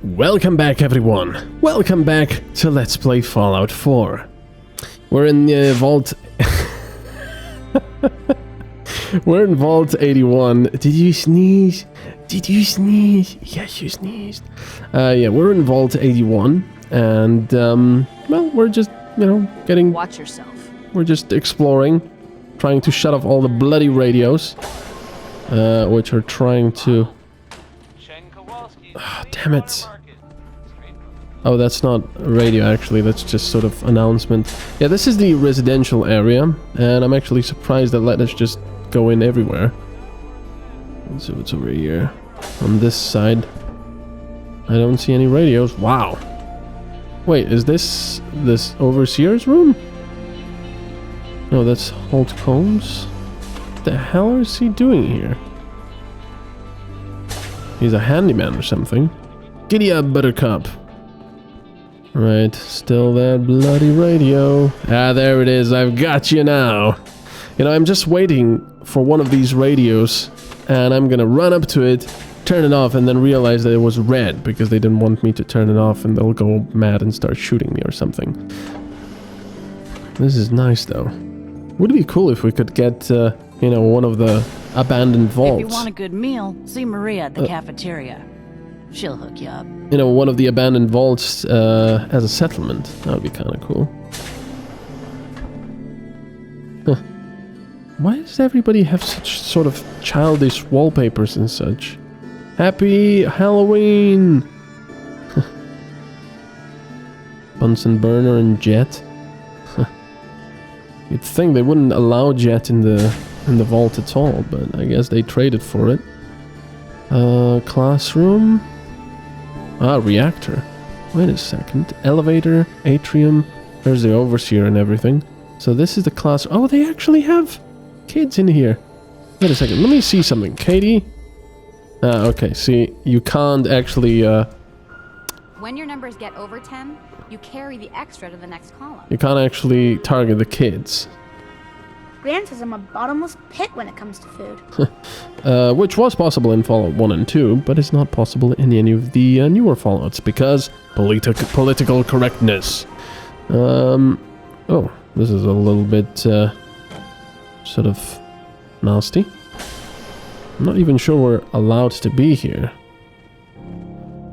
Welcome back, everyone. Welcome back to Let's Play Fallout 4. We're in the vault... We're in Vault 81. Did you sneeze? Did you sneeze? Yes, you sneezed. Yeah, we're in Vault 81. And, well, we're just, you know, getting... Watch yourself. We're just exploring. Trying to shut off all the bloody radios. Which are trying to... Oh, damn it. Oh, that's not radio, actually. That's just sort of announcement. Yeah, this is the residential area. And I'm actually surprised that let us just go in everywhere. Let's see what's over here. On this side. I don't see any radios. Wow. Wait, is this overseer's room? No, that's Holt Combs. What the hell is he doing here? He's a handyman or something. Giddy up, Buttercup. Right, still that bloody radio. Ah, there it is. I've got you now. You know, I'm just waiting for one of these radios, and I'm gonna run up to it, turn it off, and then realize that it was red because they didn't want me to turn it off, and they'll go mad and start shooting me or something. This is nice, though. Would it be cool if we could get, you know, one of the abandoned vaults? If you want a good meal, see Maria at the cafeteria. She'll hook you up. You know, one of the abandoned vaults as a settlement. That would be kind of cool. Huh. Why does everybody have such sort of childish wallpapers and such? Happy Halloween! Bunsen burner and Jet. You'd think they wouldn't allow Jet in the vault at all, but I guess they traded for it. Classroom. Ah, reactor. Wait a second. Elevator, atrium. There's the overseer and everything. So this is the class. Oh, they actually have kids in here. Wait a second. Let me see something. Katie? Okay. See, you can't actually, When your numbers get over 10, you carry the extra to the next column. you can't actually target the kids. Gran says I'm a bottomless pit when it comes to food. Which was possible in Fallout 1 and 2, but it's not possible in any of the newer Fallouts, because political correctness. Oh, this is a little bit, sort of nasty. I'm not even sure we're allowed to be here.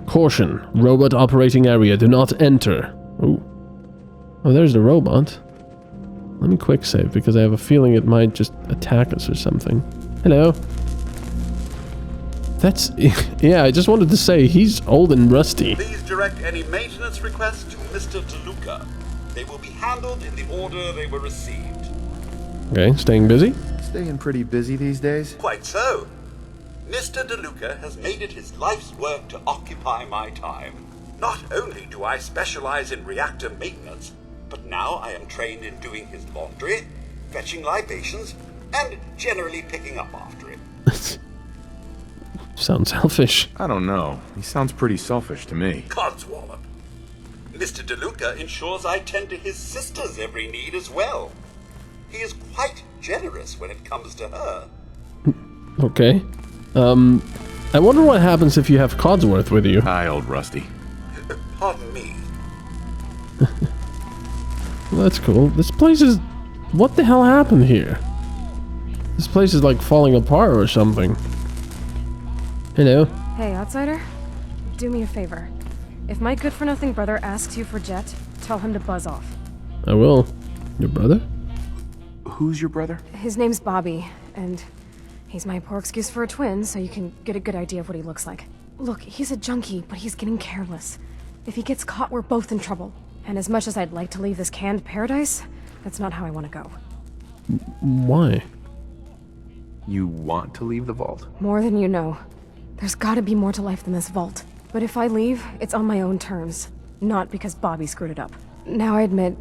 Caution, robot operating area, do not enter. Ooh. Oh, there's the robot. Let me quick save, because I have a feeling it might just attack us or something. Hello. That's... yeah, I just wanted to say, he's old and rusty. Please direct any maintenance requests to Mr. DeLuca. They will be handled in the order they were received. Okay, staying busy? Staying pretty busy these days. Quite so. Mr. DeLuca has made it his life's work to occupy my time. Not only do I specialize in reactor maintenance, but now I am trained in doing his laundry, fetching libations, and generally picking up after him. Sounds selfish. I don't know. He sounds pretty selfish to me. Codswallop. Mr. DeLuca ensures I tend to his sister's every need as well. He is quite generous when it comes to her. Okay. I wonder what happens if you have Codsworth with you. Hi, old Rusty. Pardon me. Well, that's cool. This place is... What the hell happened here? This place is like falling apart or something. Hello. Hey, outsider. Do me a favor. If my good-for-nothing brother asks you for Jet, tell him to buzz off. I will. Your brother? Who's your brother? His name's Bobby, and he's my poor excuse for a twin, so you can get a good idea of what he looks like. Look, he's a junkie, but he's getting careless. If he gets caught, we're both in trouble. And as much as I'd like to leave this canned paradise, that's not how I want to go. Why? You want to leave the vault? More than you know. There's gotta be more to life than this vault. But if I leave, it's on my own terms. Not because Bobby screwed it up. Now I admit,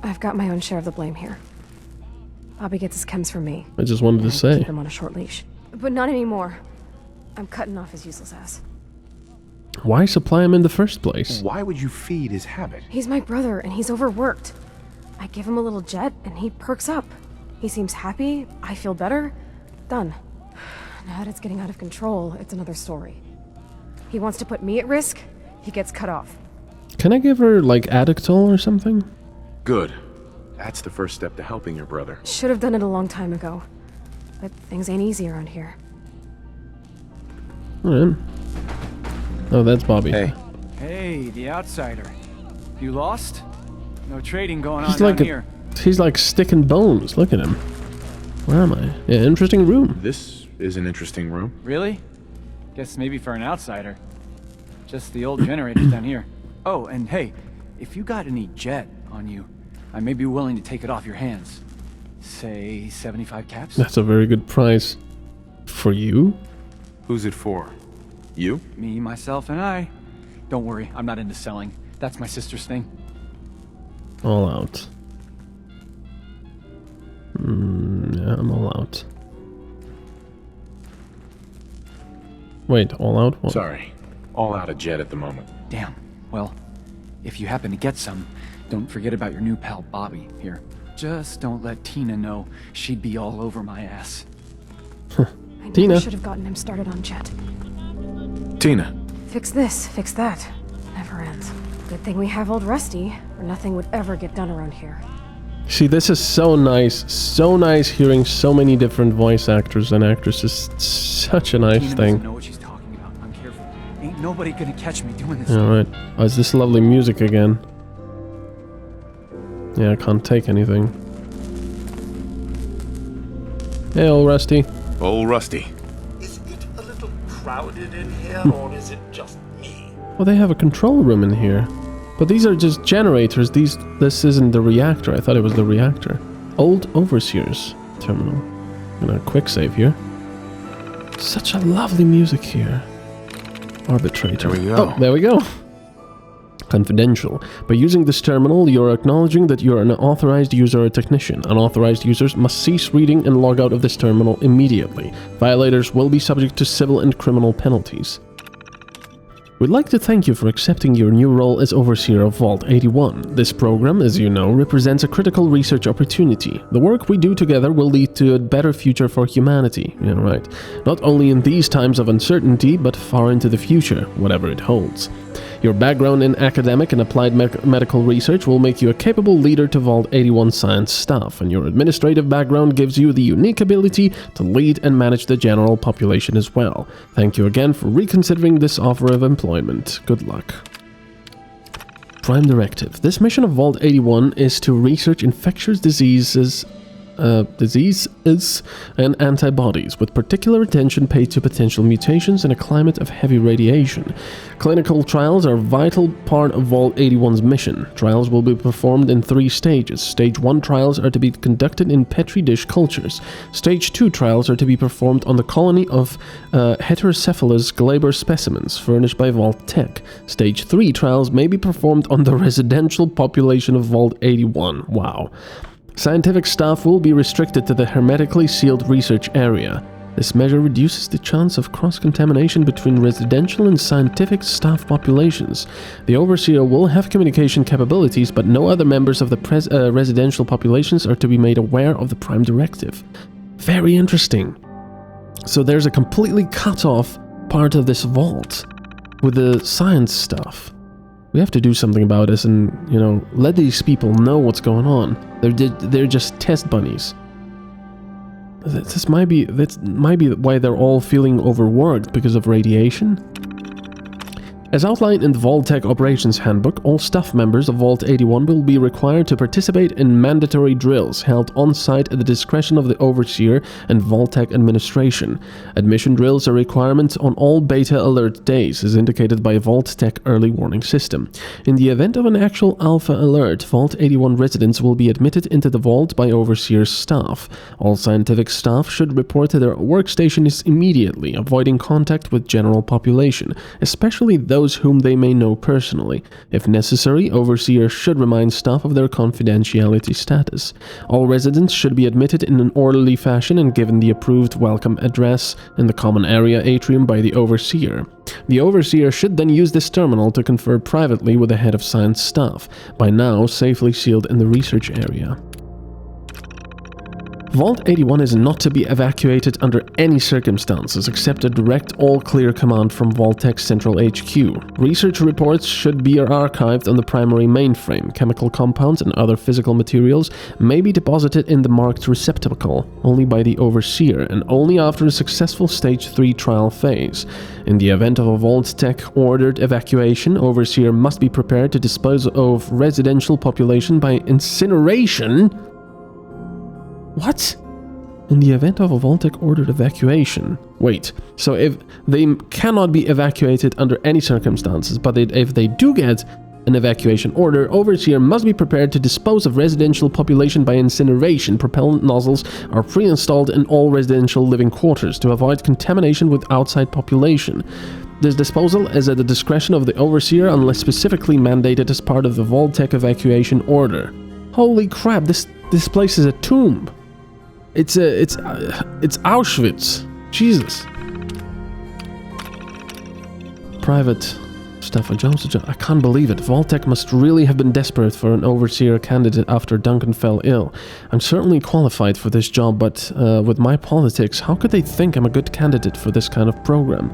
I've got my own share of the blame here. Bobby gets his chems from me. I just wanted to say. Keep him on a short leash. But not anymore. I'm cutting off his useless ass. Why supply him in the first place? Why would you feed his habit? He's my brother, and he's overworked. I give him a little Jet, and he perks up. He seems happy, I feel better. Done. Now that it's getting out of control, it's another story. He wants to put me at risk, he gets cut off. Can I give her, like, Addictol or something? Good. That's the first step to helping your brother. Should have done it a long time ago. But things ain't easy around here. Alright. Oh, that's Bobby. Hey. Hey, the outsider. You lost? No trading going on He's like down here. He's like stick and bones. Look at him. Where am I? Yeah, interesting room. This is an interesting room. Really? Guess maybe for an outsider. Just the old generators down here. Oh, and hey, if you got any jet on you, I may be willing to take it off your hands. Say 75 caps? That's a very good price. For you? Who's it for? You? Me, myself, and I. Don't worry, I'm not into selling. That's my sister's thing. All out. Yeah, I'm all out. Wait, all out? What? Sorry. All out of jet at the moment. Damn. Well, if you happen to get some, don't forget about your new pal Bobby here. Just don't let Tina know. She'd be all over my ass. I Tina. never should have gotten him started on jet. Tina. Fix this, fix that. Never ends. Good thing we have old Rusty, or nothing would ever get done around here. See, this is so nice. So nice hearing so many different voice actors and actresses. It's such a nice Tina thing. doesn't know what she's talking about. I'm careful. Ain't nobody gonna catch me doing this. Alright. Oh, is this lovely music again? Yeah, I can't take anything. Hey, old Rusty. Old Rusty. Is it a little crowded in here, or is it just me? Well, they have a control room in here. But these are just generators. This isn't the reactor. I thought it was the reactor. Old Overseer's terminal. Gonna quick save here. Such a lovely music here. Arbitrator. There we go. Oh, there we go. Confidential. By using this terminal, you're acknowledging that you're an authorized user or technician. Unauthorized users must cease reading and log out of this terminal immediately. Violators will be subject to civil and criminal penalties. We'd like to thank you for accepting your new role as Overseer of Vault 81. This program, as you know, represents a critical research opportunity. The work we do together will lead to a better future for humanity. Yeah, right. Not only in these times of uncertainty, but far into the future, whatever it holds. Your background in academic and applied medical research will make you a capable leader to Vault 81 science staff, and your administrative background gives you the unique ability to lead and manage the general population as well. Thank you again for reconsidering this offer of employment. Good luck. Prime Directive. This mission of Vault 81 is to research infectious diseases and antibodies, with particular attention paid to potential mutations in a climate of heavy radiation. Clinical trials are a vital part of Vault 81's mission. Trials will be performed in 3 stages. Stage 1 trials are to be conducted in Petri dish cultures. Stage 2 trials are to be performed on the colony of heterocephalus glaber specimens furnished by Vault Tech. Stage 3 trials may be performed on the residential population of Vault 81. Wow. Scientific staff will be restricted to the hermetically sealed research area. This measure reduces the chance of cross-contamination between residential and scientific staff populations. The Overseer will have communication capabilities, but no other members of the residential populations are to be made aware of the Prime Directive. Very interesting. So there's a completely cut-off part of this vault with the science stuff. We have to do something about this and, you know, let these people know what's going on. They're just test bunnies. That might be why they're all feeling overworked because of radiation. As outlined in the Vault Tech Operations Handbook, all staff members of Vault 81 will be required to participate in mandatory drills held on-site at the discretion of the Overseer and Vault Tech administration. Admission drills are requirements on all beta alert days, as indicated by Vault Tech early warning system. In the event of an actual alpha alert, Vault 81 residents will be admitted into the vault by Overseer's staff. All scientific staff should report to their workstations immediately, avoiding contact with general population, especially those whom they may know personally. If necessary, Overseer should remind staff of their confidentiality status. All residents should be admitted in an orderly fashion and given the approved welcome address in the common area atrium by the Overseer. The Overseer should then use this terminal to confer privately with the head of science staff, by now safely sealed in the research area. Vault 81 is not to be evacuated under any circumstances except a direct all-clear command from Vault-Tech's central HQ. Research reports should be archived on the primary mainframe. Chemical compounds and other physical materials may be deposited in the marked receptacle, only by the Overseer, and only after a successful Stage 3 trial phase. In the event of a Vault-Tech ordered evacuation, Overseer must be prepared to dispose of residential population by incineration. What? In the event of a Vault-Tech ordered evacuation. Wait, so if they cannot be evacuated under any circumstances, but if they do get an evacuation order, Overseer must be prepared to dispose of residential population by incineration. Propellant nozzles are pre-installed in all residential living quarters to avoid contamination with outside population. This disposal is at the discretion of the Overseer unless specifically mandated as part of the Vault-Tech evacuation order. Holy crap, this place is a tomb. It's Auschwitz. Jesus. Private Stefan Jones. I can't believe it. Vault-Tech must really have been desperate for an Overseer candidate after Duncan fell ill. I'm certainly qualified for this job, but with my politics, how could they think I'm a good candidate for this kind of program?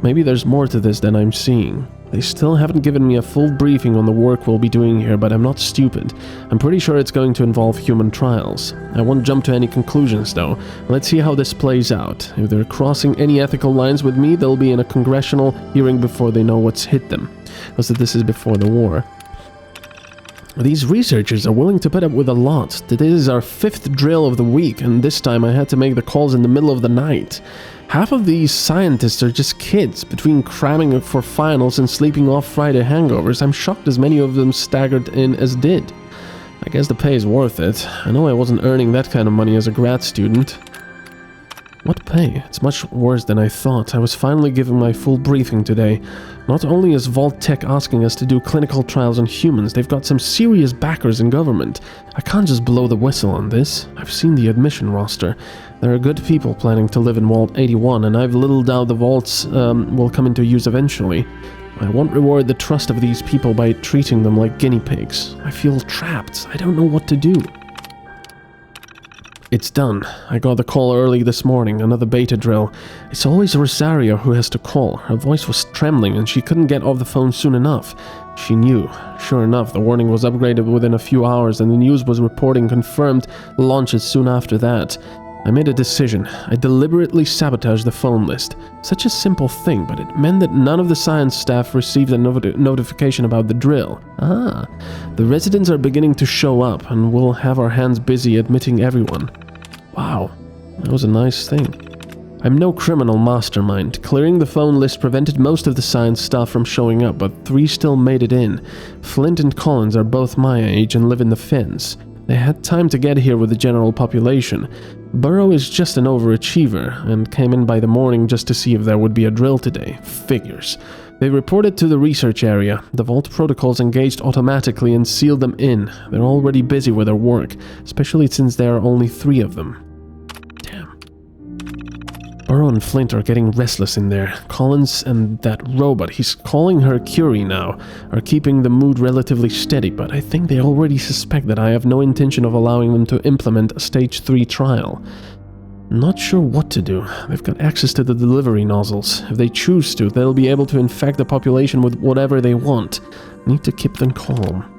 Maybe there's more to this than I'm seeing. They still haven't given me a full briefing on the work we'll be doing here, but I'm not stupid. I'm pretty sure it's going to involve human trials. I won't jump to any conclusions, though. Let's see how this plays out. If they're crossing any ethical lines with me, they'll be in a congressional hearing before they know what's hit them. Because this is before the war. These researchers are willing to put up with a lot. This is our 5th drill of the week, and this time I had to make the calls in the middle of the night. Half of these scientists are just kids, between cramming for finals and sleeping off Friday hangovers. I'm shocked as many of them staggered in as did. I guess the pay is worth it. I know I wasn't earning that kind of money as a grad student. What pay? It's much worse than I thought. I was finally given my full briefing today. Not only is Vault-Tech asking us to do clinical trials on humans, they've got some serious backers in government. I can't just blow the whistle on this. I've seen the admission roster. There are good people planning to live in Vault 81, and I've little doubt the vaults will come into use eventually. I won't reward the trust of these people by treating them like guinea pigs. I feel trapped. I don't know what to do. It's done. I got the call early this morning, another beta drill. It's always Rosario who has to call. Her voice was trembling and she couldn't get off the phone soon enough. She knew. Sure enough, the warning was upgraded within a few hours and the news was reporting confirmed launches soon after that. I made a decision. I deliberately sabotaged the phone list. Such a simple thing, but it meant that none of the science staff received a notification about the drill. Ah, the residents are beginning to show up, and we'll have our hands busy admitting everyone. Wow, that was a nice thing. I'm no criminal mastermind. Clearing the phone list prevented most of the science staff from showing up, but 3 still made it in. Flint and Collins are both my age and live in the Fens. They had time to get here with the general population. Burrow is just an overachiever and came in by the morning just to see if there would be a drill today. Figures. They reported to the research area. The vault protocols engaged automatically and sealed them in. They're already busy with their work, especially since there are only 3 of them. Damn. Burrow and Flint are getting restless in there. Collins and that robot, he's calling her Curie now, are keeping the mood relatively steady, but I think they already suspect that I have no intention of allowing them to implement a Stage 3 trial. Not sure what to do. They've got access to the delivery nozzles. If they choose to, they'll be able to infect the population with whatever they want. Need to keep them calm.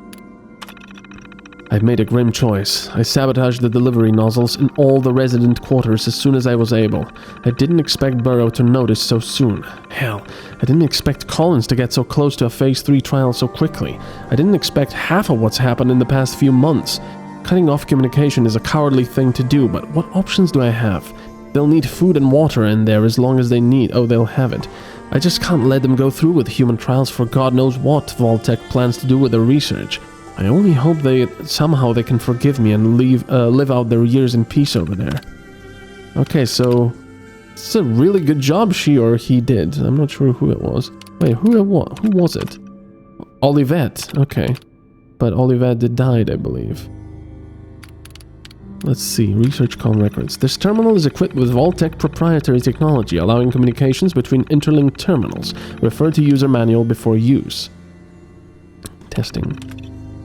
I've made a grim choice. I sabotaged the delivery nozzles in all the resident quarters as soon as I was able. I didn't expect Burrow to notice so soon. Hell, I didn't expect Collins to get so close to a Phase 3 trial so quickly. I didn't expect half of what's happened in the past few months. Cutting off communication is a cowardly thing to do, but what options do I have? They'll need food and water in there as long as they need. Oh, they'll have it. I just can't let them go through with human trials for God knows what Vault-Tech plans to do with their research. I only hope somehow they can forgive me and live out their years in peace over there. Okay, so it's a really good job she or he did. I'm not sure who it was. Wait, who was it? Olivette. Okay, but Olivette died, I believe. Let's see, research comm records. This terminal is equipped with Vault-Tech proprietary technology, allowing communications between interlinked terminals. Refer to user manual before use. Testing.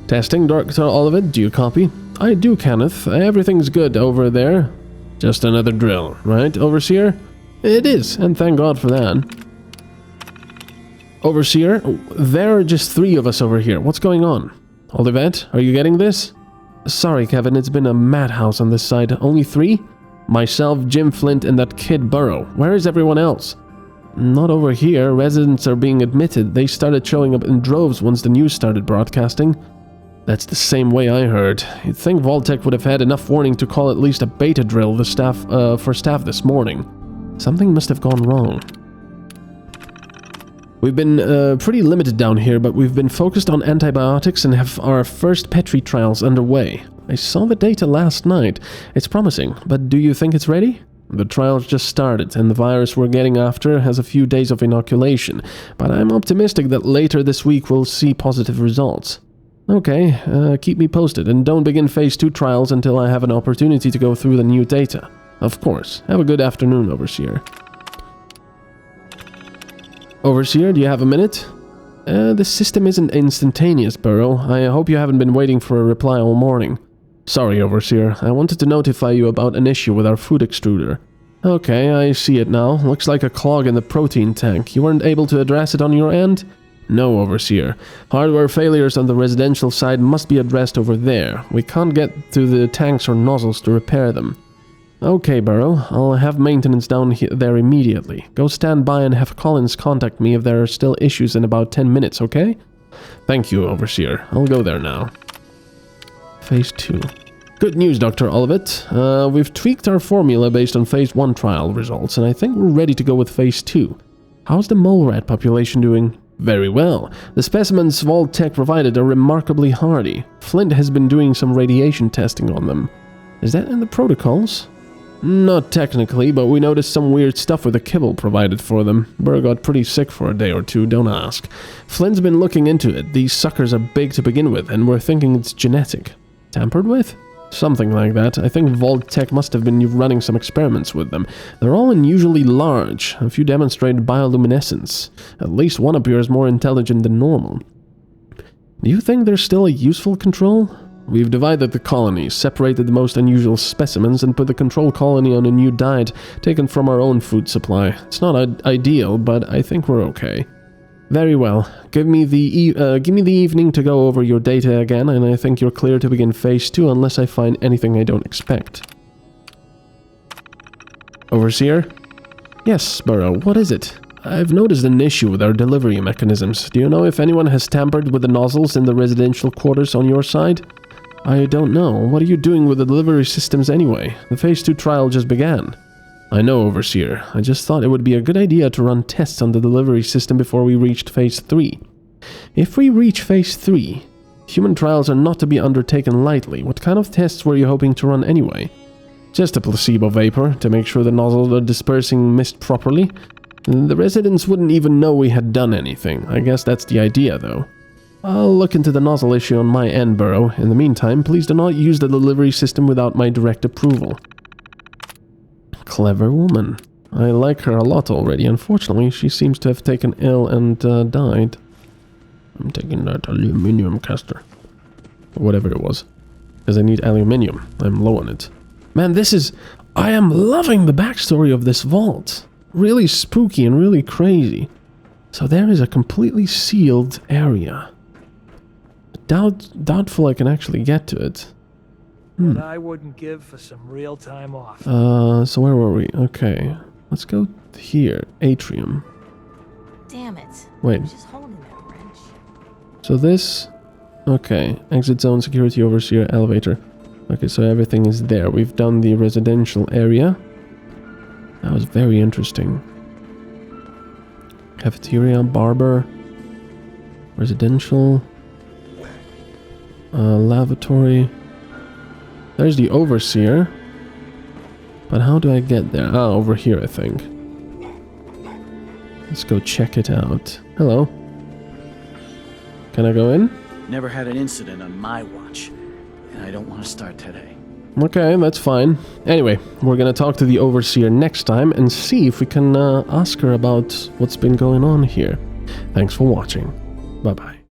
Testing, Dr. Olivet, do you copy? I do, Kenneth. Everything's good over there. Just another drill, right, Overseer? It is, and thank God for that. Overseer, there are just 3 of us over here. What's going on? Olivet, are you getting this? Sorry, Kevin, it's been a madhouse on this side. Only 3? Myself, Jim Flint, and that kid Burrow. Where is everyone else? Not over here. Residents are being admitted. They started showing up in droves once the news started broadcasting. That's the same way I heard. You'd think Vault-Tec would have had enough warning to call at least a beta drill for staff this morning. Something must have gone wrong. We've been pretty limited down here, but we've been focused on antibiotics and have our first Petri trials underway. I saw the data last night. It's promising, but do you think it's ready? The trials just started, and the virus we're getting after has a few days of inoculation, but I'm optimistic that later this week we'll see positive results. Okay, keep me posted, and don't begin Phase 2 trials until I have an opportunity to go through the new data. Of course. Have a good afternoon, Overseer. Overseer, do you have a minute? The system isn't instantaneous, Burrow. I hope you haven't been waiting for a reply all morning. Sorry, Overseer. I wanted to notify you about an issue with our food extruder. Okay, I see it now. Looks like a clog in the protein tank. You weren't able to address it on your end? No, Overseer. Hardware failures on the residential side must be addressed over there. We can't get to the tanks or nozzles to repair them. Okay, Burrow. I'll have maintenance down there immediately. Go stand by and have Collins contact me if there are still issues in about 10 minutes, okay? Thank you, Overseer. I'll go there now. Phase 2. Good news, Dr. Olivet. We've tweaked our formula based on Phase 1 trial results, and I think we're ready to go with Phase 2. How's the mole rat population doing? Very well. The specimens Vault-Tec provided are remarkably hardy. Flint has been doing some radiation testing on them. Is that in the protocols? Not technically, but we noticed some weird stuff with the kibble provided for them. Burr got pretty sick for a day or two, don't ask. Flint's been looking into it. These suckers are big to begin with, and we're thinking it's genetic. Tampered with? Something like that. I think Vault-Tec must have been running some experiments with them. They're all unusually large. A few demonstrated bioluminescence. At least one appears more intelligent than normal. Do you think there's still a useful control? We've divided the colonies, separated the most unusual specimens, and put the control colony on a new diet taken from our own food supply. It's not ideal, but I think we're okay. Very well. Give me the evening to go over your data again, and I think you're clear to begin Phase 2 unless I find anything I don't expect. Overseer? Yes, Burrow, what is it? I've noticed an issue with our delivery mechanisms. Do you know if anyone has tampered with the nozzles in the residential quarters on your side? I don't know. What are you doing with the delivery systems anyway? The Phase 2 trial just began. I know, Overseer. I just thought it would be a good idea to run tests on the delivery system before we reached Phase 3. If we reach Phase 3, human trials are not to be undertaken lightly. What kind of tests were you hoping to run anyway? Just a placebo vapor, to make sure the nozzles are dispersing mist properly. The residents wouldn't even know we had done anything. I guess that's the idea, though. I'll look into the nozzle issue on my end, Burrow. In the meantime, please do not use the delivery system without my direct approval. Clever woman. I like her a lot already. Unfortunately, she seems to have taken ill and died. I'm taking that aluminium caster. Or whatever it was. Because I need aluminium. I'm low on it. Man, this is... I am loving the backstory of this vault. Really spooky and really crazy. So there is a completely sealed area. Doubtful I can actually get to it. What I wouldn't give for some real time off. So where were we? Okay. Let's go here. Atrium. Damn it. Wait. I'm just holding that wrench. So this... Okay. Exit zone, security overseer, elevator. Okay, so everything is there. We've done the residential area. That was very interesting. Cafeteria, barber, residential, lavatory. There's the overseer. But how do I get there? Ah, over here, I think. Let's go check it out. Hello. Can I go in? Never had an incident on my watch, and I don't want to start today. Okay, that's fine. Anyway, we're gonna talk to the overseer next time and see if we can ask her about what's been going on here. Thanks for watching. Bye-bye.